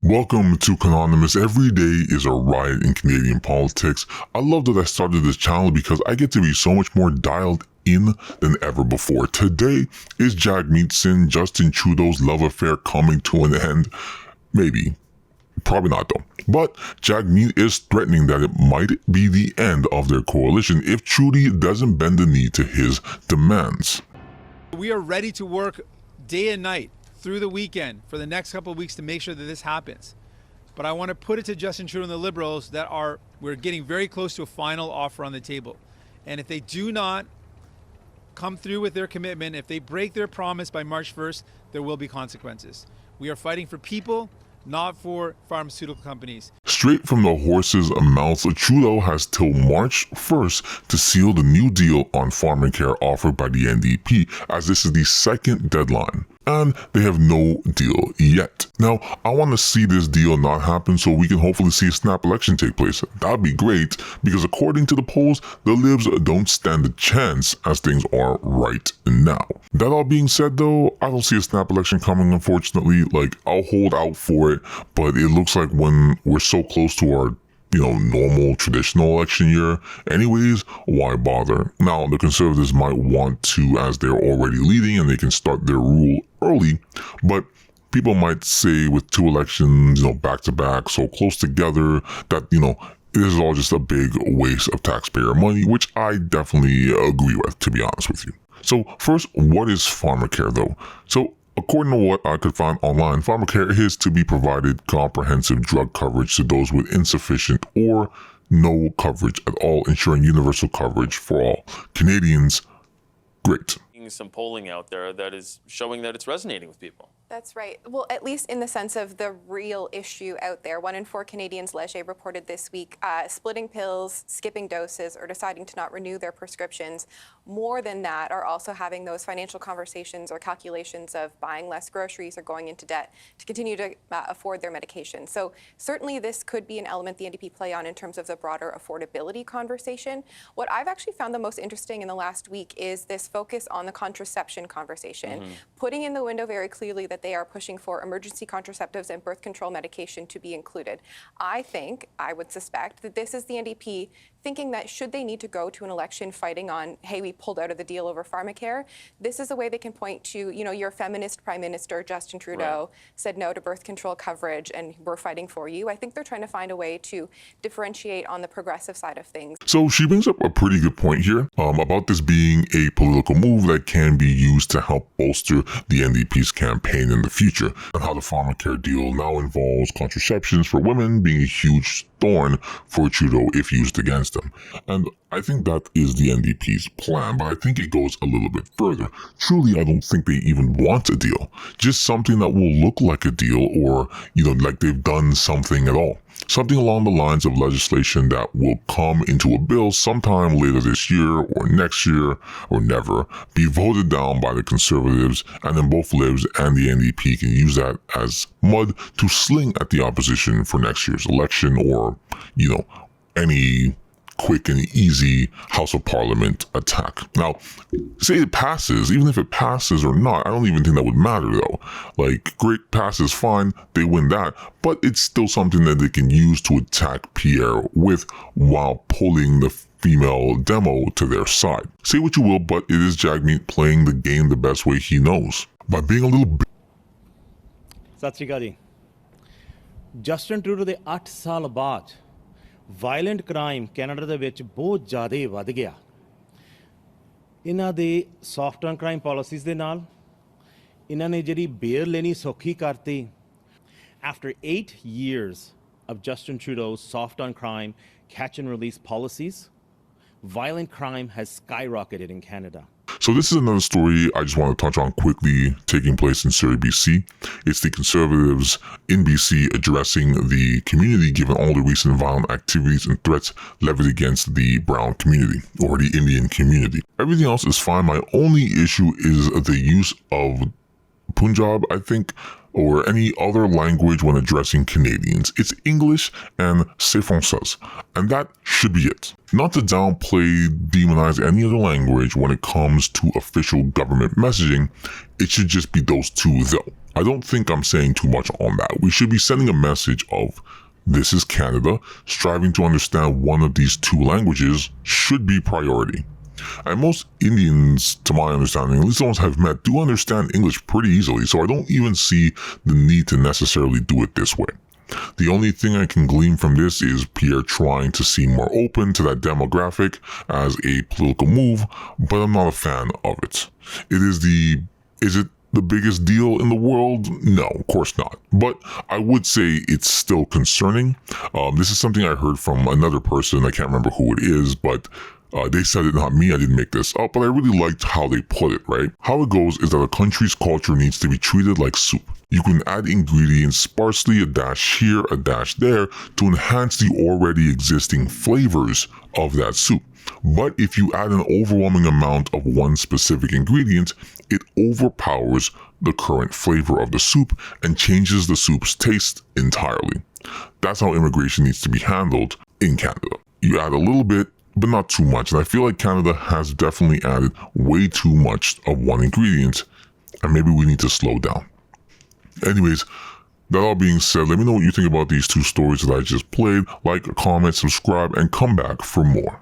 Welcome to Canonymous. Every day is a riot in Canadian politics. I love that I started this channel because I get to be so much more dialed in than ever before. Today is Jagmeet Singh, Justin Trudeau's love affair coming to an end. Maybe. Probably not though. But Jagmeet is threatening that it might be the end of their coalition if Trudy doesn't bend the knee to his demands. We are ready to work day and night through the weekend for the next couple of weeks to make sure that this happens. But I want to put it to Justin Trudeau and the Liberals that we're getting very close to a final offer on the table. And if they do not come through with their commitment, if they break their promise by March 1st, there will be consequences. We are fighting for people, not for pharmaceutical companies. Straight from the horse's mouth, Trudeau has till March 1st to seal the new deal on pharmacare offered by the NDP, as this is the second deadline. And they have no deal yet. Now, I want to see this deal not happen so we can hopefully see a snap election take place. That'd be great, because according to the polls, the Libs don't stand a chance as things are right now. That all being said though, I don't see a snap election coming, unfortunately. I'll hold out for it, but it looks like when we're so close to our normal traditional election year anyways, why bother? Now, the Conservatives might want to, as they're already leading and they can start their rule early, but people might say with two elections, back to back, so close together, that, this is all just a big waste of taxpayer money, which I definitely agree with, to be honest with you. So first, what is pharmacare though? So according to what I could find online, pharmacare is to be provided comprehensive drug coverage to those with insufficient or no coverage at all, ensuring universal coverage for all Canadians. Great. Some polling out there that is showing that it's resonating with people. That's right. Well, at least in the sense of the real issue out there. 1 in 4 Canadians, Leger reported this week, splitting pills, skipping doses, or deciding to not renew their prescriptions. More than that, are also having those financial conversations or calculations of buying less groceries or going into debt to continue to afford their medication. So certainly this could be an element the NDP play on in terms of the broader affordability conversation. What I've actually found the most interesting in the last week is this focus on the contraception conversation, putting in the window very clearly that they are pushing for emergency contraceptives and birth control medication to be included. I would suspect that this is the NDP thinking that should they need to go to an election fighting on, hey, we pulled out of the deal over pharmacare, this is a way they can point to, your feminist Prime Minister, Justin Trudeau, said no to birth control coverage and we're fighting for you. I think they're trying to find a way to differentiate on the progressive side of things. So she brings up a pretty good point here about this being a political move that can be used to help bolster the NDP's campaign in the future, and how the pharmacare deal now involves contraceptions for women being a huge thorn for Trudeau if used against them. And I think that is the NDP's plan, but I think it goes a little bit further. Truly, I don't think they even want a deal. Just something that will look like a deal, or, like they've done something at all. Something along the lines of legislation that will come into a bill sometime later this year or next year or never, be voted down by the Conservatives, and then both Libs and the NDP can use that as mud to sling at the opposition for next year's election, or, any quick and easy House of Parliament attack. Now, say it passes, even if it passes or not, I don't even think that would matter though. Great, passes, fine, they win that, but it's still something that they can use to attack Pierre with while pulling the female demo to their side. Say what you will, but it is Jagmeet playing the game the best way he knows, by being a little ਸਤਿ ਸ਼੍ਰੀ ਅਕਾਲ ਜੀ Justin Trudeau ਦੇ 8 ਸਾਲ ਬਾਅਦ violent crime Canada ਦੇ ਵਿੱਚ ਬਹੁਤ ਜ਼ਿਆਦਾ ਵੱਧ ਗਿਆ ਇਹਨਾਂ ਦੇ ਸੌਫਟ ਔਨ ਕ੍ਰਾਈਮ ਪਾਲਿਸੀਜ਼ ਦੇ ਨਾਲ ਇਹਨਾਂ ਨੇ ਜਿਹੜੀ ਬੇਲ ਲੈਣੀ ਸੌਖੀ ਕਰਤੀ after 8 years of Justin Trudeau's soft on crime catch and release policies, violent crime has skyrocketed in Canada. So this is another story I just want to touch on quickly, taking place in Surrey, BC. It's the Conservatives in BC addressing the community given all the recent violent activities and threats levied against the Brown community or the Indian community. Everything else is fine. My only issue is the use of Punjab, I think, or any other language when addressing Canadians. It's English and c'est français, and that should be it. Not to downplay, demonize any other language when it comes to official government messaging, it should just be those two though. I don't think I'm saying too much on that. We should be sending a message of this is Canada. Striving to understand one of these two languages should be priority. And most Indians, to my understanding, at least the ones I've met, do understand English pretty easily, so I don't even see the need to necessarily do it this way. The only thing I can glean from this is Pierre trying to seem more open to that demographic as a political move, but I'm not a fan of it. Is it the biggest deal in the world? No, of course not. But I would say it's still concerning. This is something I heard from another person. I can't remember who it is, but they said it, not me. I didn't make this up, but I really liked how they put it, right? How it goes is that a country's culture needs to be treated like soup. You can add ingredients sparsely, a dash here, a dash there, to enhance the already existing flavors of that soup. But if you add an overwhelming amount of one specific ingredient, it overpowers the current flavor of the soup and changes the soup's taste entirely. That's how immigration needs to be handled in Canada. You add a little bit, but not too much. And I feel like Canada has definitely added way too much of one ingredient, and maybe we need to slow down. Anyways, that all being said, let me know what you think about these two stories that I just played. Like, comment, subscribe, and come back for more.